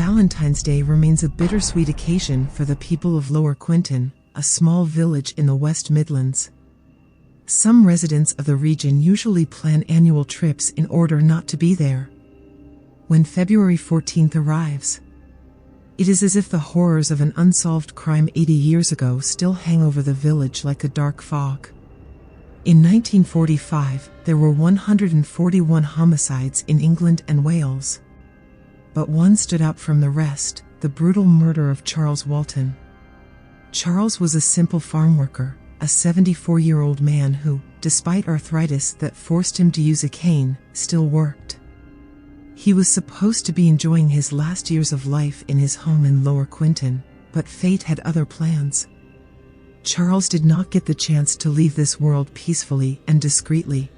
Valentine's Day remains a bittersweet occasion for the people of Lower Quinton, a small village in the West Midlands. Some residents of the region usually plan annual trips in order not to be there. When February 14th arrives, it is as if the horrors of an unsolved crime 80 years ago still hang over the village like a dark fog. In 1945, there were 141 homicides in England and Wales. But one stood out from the rest: the brutal murder of Charles Walton. Charles was a simple farm worker, a 74-year-old man who, despite arthritis that forced him to use a cane, still worked. He was supposed to be enjoying his last years of life in his home in Lower Quinton, but fate had other plans. Charles did not get the chance to leave this world peacefully and discreetly.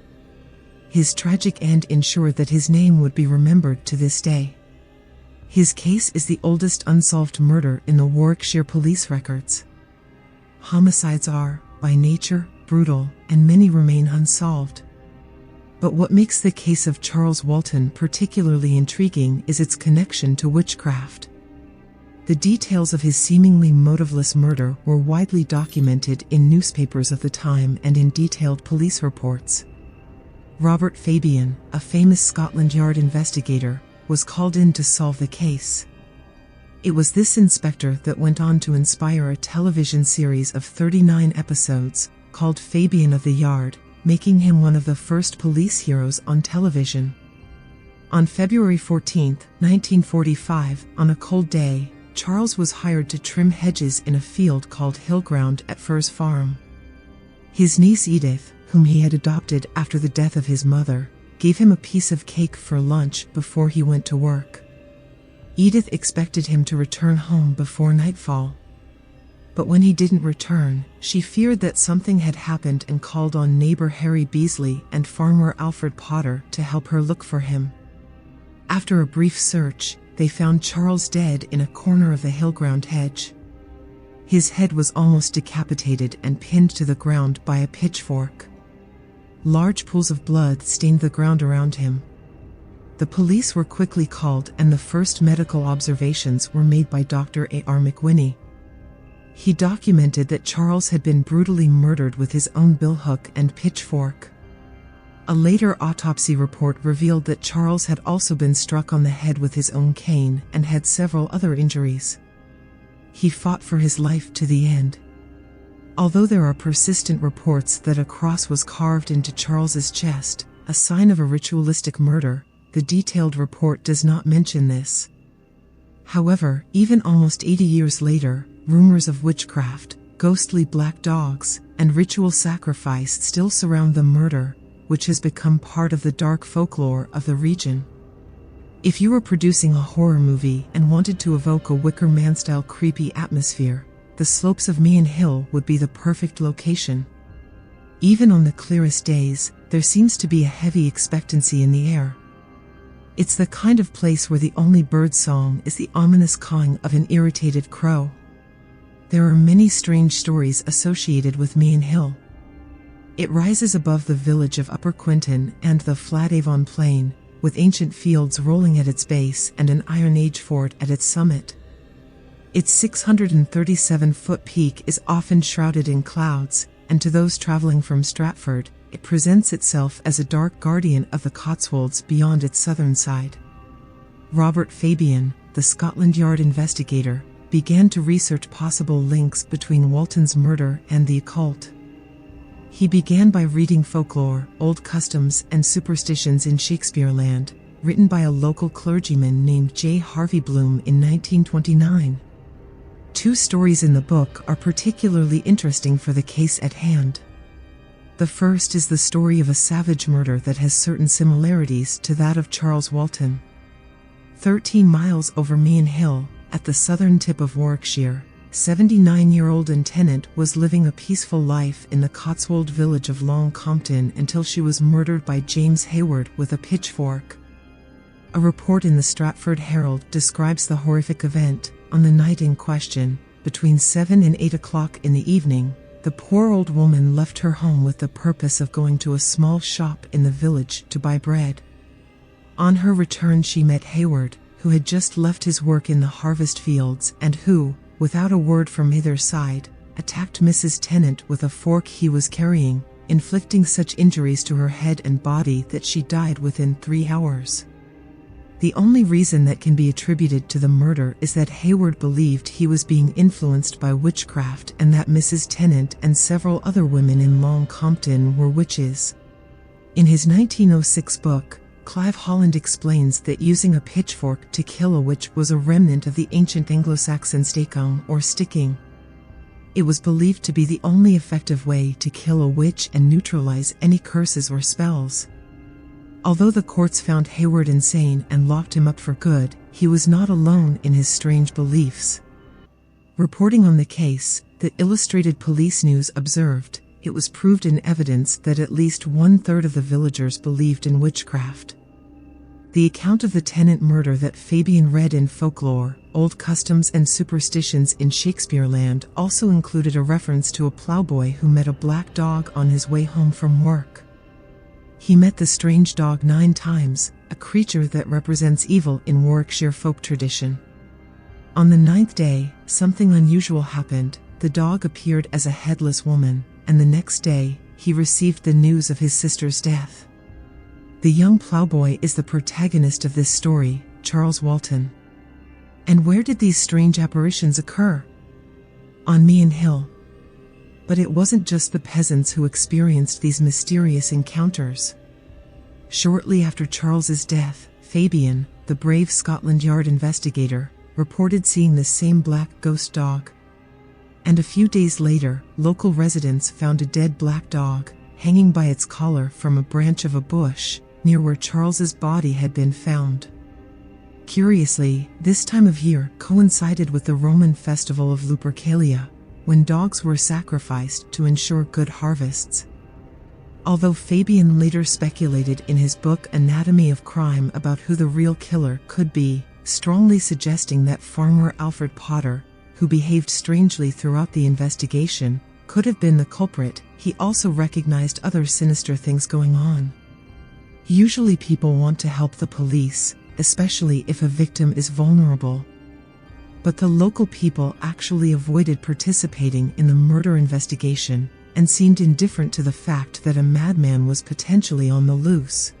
His tragic end ensured that his name would be remembered to this day. His case is the oldest unsolved murder in the Warwickshire Police records. Homicides are, by nature, brutal, and many remain unsolved. But what makes the case of Charles Walton particularly intriguing is its connection to witchcraft. The details of his seemingly motiveless murder were widely documented in newspapers of the time and in detailed police reports. Robert Fabian, a famous Scotland Yard investigator, was called in to solve the case. It was this inspector that went on to inspire a television series of 39 episodes, called Fabian of the Yard, making him one of the first police heroes on television. On February 14, 1945, on a cold day, Charles was hired to trim hedges in a field called Hillground at Firs Farm. His niece Edith, whom he had adopted after the death of his mother, gave him a piece of cake for lunch before he went to work. Edith expected him to return home before nightfall. But when he didn't return, she feared that something had happened and called on neighbor Harry Beasley and farmer Alfred Potter to help her look for him. After a brief search, they found Charles dead in a corner of the Hillground hedge. His head was almost decapitated and pinned to the ground by a pitchfork. Large pools of blood stained the ground around him. The police were quickly called and the first medical observations were made by Dr. A.R. McWhinney. He documented that Charles had been brutally murdered with his own billhook and pitchfork. A later autopsy report revealed that Charles had also been struck on the head with his own cane and had several other injuries. He fought for his life to the end. Although there are persistent reports that a cross was carved into Charles's chest, a sign of a ritualistic murder, the detailed report does not mention this. However, even almost 80 years later, rumors of witchcraft, ghostly black dogs, and ritual sacrifice still surround the murder, which has become part of the dark folklore of the region. If you were producing a horror movie and wanted to evoke a Wicker Man-style creepy atmosphere, the slopes of Meon Hill would be the perfect location. Even on the clearest days, there seems to be a heavy expectancy in the air. It's the kind of place where the only bird song is the ominous cawing of an irritated crow. There are many strange stories associated with Meon Hill. It rises above the village of Upper Quinton and the flat Avon Plain, with ancient fields rolling at its base and an Iron Age fort at its summit. Its 637-foot peak is often shrouded in clouds, and to those traveling from Stratford, it presents itself as a dark guardian of the Cotswolds beyond its southern side. Robert Fabian, the Scotland Yard investigator, began to research possible links between Walton's murder and the occult. He began by reading folklore, old customs, and superstitions in Shakespeareland, written by a local clergyman named J. Harvey Bloom in 1929. Two stories in the book are particularly interesting for the case at hand. The first is the story of a savage murder that has certain similarities to that of Charles Walton. 13 miles over Meon Hill, at the southern tip of Warwickshire, 79-year-old Tennant was living a peaceful life in the Cotswold village of Long Compton until she was murdered by James Hayward with a pitchfork. A report in the Stratford Herald describes the horrific event. On the night in question, between 7 and 8 o'clock in the evening, the poor old woman left her home with the purpose of going to a small shop in the village to buy bread. On her return she met Hayward, who had just left his work in the harvest fields and who, without a word from either side, attacked Mrs. Tennant with a fork he was carrying, inflicting such injuries to her head and body that she died within 3 hours. The only reason that can be attributed to the murder is that Hayward believed he was being influenced by witchcraft and that Mrs. Tennant and several other women in Long Compton were witches. In his 1906 book, Clive Holland explains that using a pitchfork to kill a witch was a remnant of the ancient Anglo-Saxon stakung or sticking. It was believed to be the only effective way to kill a witch and neutralize any curses or spells. Although the courts found Hayward insane and locked him up for good, he was not alone in his strange beliefs. Reporting on the case, the Illustrated Police News observed, it was proved in evidence that at least 1/3 of the villagers believed in witchcraft. The account of the Tennant murder that Fabian read in Folklore, Old Customs and Superstitions in Shakespeareland also included a reference to a plowboy who met a black dog on his way home from work. He met the strange dog 9 times, a creature that represents evil in Warwickshire folk tradition. On the 9th day, something unusual happened. The dog appeared as a headless woman, and the next day, he received the news of his sister's death. The young plowboy is the protagonist of this story, Charles Walton. And where did these strange apparitions occur? On Meon Hill. But it wasn't just the peasants who experienced these mysterious encounters. Shortly after Charles's death, Fabian, the brave Scotland Yard investigator, reported seeing the same black ghost dog. And a few days later, local residents found a dead black dog, hanging by its collar from a branch of a bush, near where Charles's body had been found. Curiously, this time of year coincided with the Roman festival of Lupercalia, when dogs were sacrificed to ensure good harvests. Although Fabian later speculated in his book Anatomy of Crime about who the real killer could be, strongly suggesting that farmer Alfred Potter, who behaved strangely throughout the investigation, could have been the culprit, he also recognized other sinister things going on. Usually people want to help the police, especially if a victim is vulnerable. But the local people actually avoided participating in the murder investigation and seemed indifferent to the fact that a madman was potentially on the loose.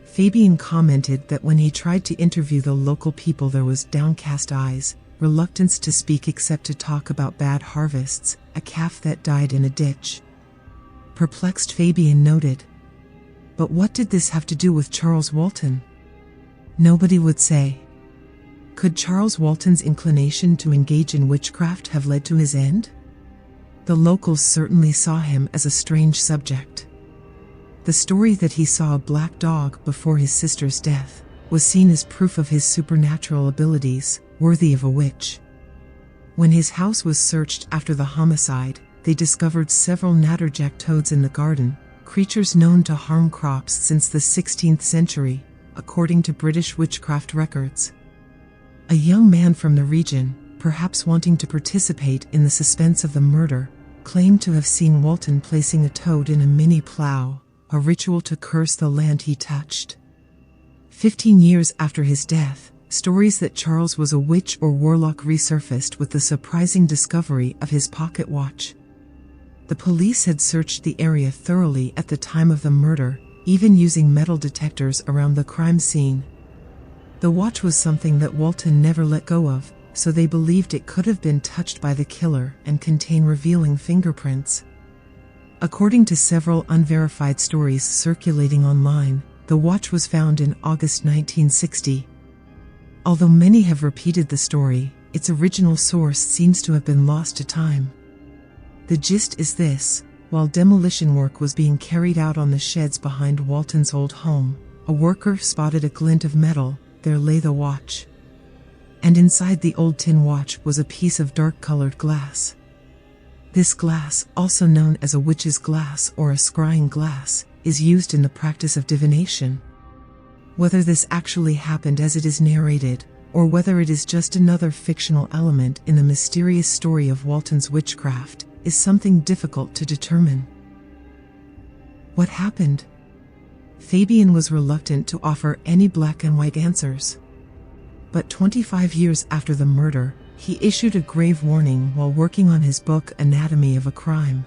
Fabian commented that when he tried to interview the local people there was downcast eyes, reluctance to speak except to talk about bad harvests, a calf that died in a ditch. Perplexed, Fabian noted, "But what did this have to do with Charles Walton?" Nobody would say. Could Charles Walton's inclination to engage in witchcraft have led to his end? The locals certainly saw him as a strange subject. The story that he saw a black dog before his sister's death was seen as proof of his supernatural abilities, worthy of a witch. When his house was searched after the homicide, they discovered several natterjack toads in the garden, creatures known to harm crops since the 16th century, according to British witchcraft records. A young man from the region, perhaps wanting to participate in the suspense of the murder, claimed to have seen Walton placing a toad in a mini plow, a ritual to curse the land he touched. 15 years after his death, stories that Charles was a witch or warlock resurfaced with the surprising discovery of his pocket watch. The police had searched the area thoroughly at the time of the murder, even using metal detectors around the crime scene. The watch was something that Walton never let go of, so they believed it could have been touched by the killer and contain revealing fingerprints. According to several unverified stories circulating online, the watch was found in August 1960. Although many have repeated the story, its original source seems to have been lost to time. The gist is this: while demolition work was being carried out on the sheds behind Walton's old home, a worker spotted a glint of metal. There lay the watch. And inside the old tin watch was a piece of dark-colored glass. This glass, also known as a witch's glass or a scrying glass, is used in the practice of divination. Whether this actually happened as it is narrated, or whether it is just another fictional element in the mysterious story of Walton's witchcraft, is something difficult to determine. What happened? Fabian was reluctant to offer any black and white answers. But 25 years after the murder, he issued a grave warning while working on his book Anatomy of a Crime.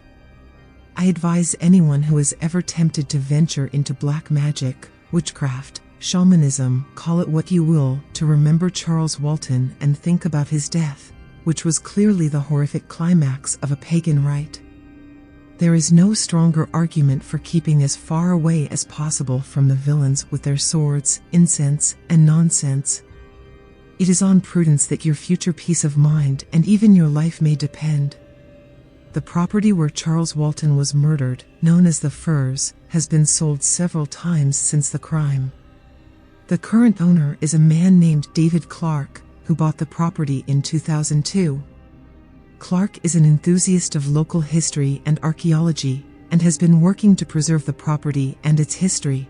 I advise anyone who is ever tempted to venture into black magic, witchcraft, shamanism, call it what you will, to remember Charles Walton and think about his death, which was clearly the horrific climax of a pagan rite. There is no stronger argument for keeping as far away as possible from the villains with their swords, incense, and nonsense. It is on prudence that your future peace of mind and even your life may depend. The property where Charles Walton was murdered, known as the Firs, has been sold several times since the crime. The current owner is a man named David Clark, who bought the property in 2002. Clark is an enthusiast of local history and archaeology, and has been working to preserve the property and its history.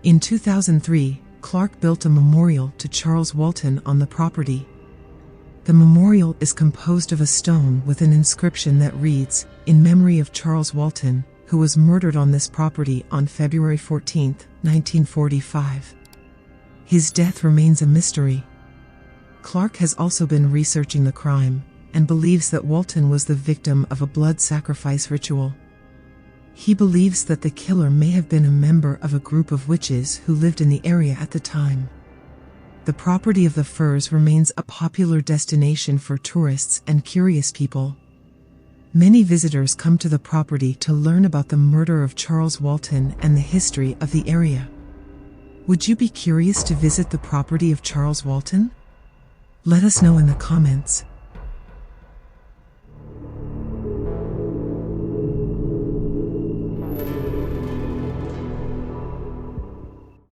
In 2003, Clark built a memorial to Charles Walton on the property. The memorial is composed of a stone with an inscription that reads, "In memory of Charles Walton, who was murdered on this property on February 14, 1945. His death remains a mystery." Clark has also been researching the crime, and believes that Walton was the victim of a blood sacrifice ritual. He believes that the killer may have been a member of a group of witches who lived in the area at the time. The property of the Firs remains a popular destination for tourists and curious people. Many visitors come to the property to learn about the murder of Charles Walton and the history of the area. Would you be curious to visit the property of Charles Walton? Let us know in the comments.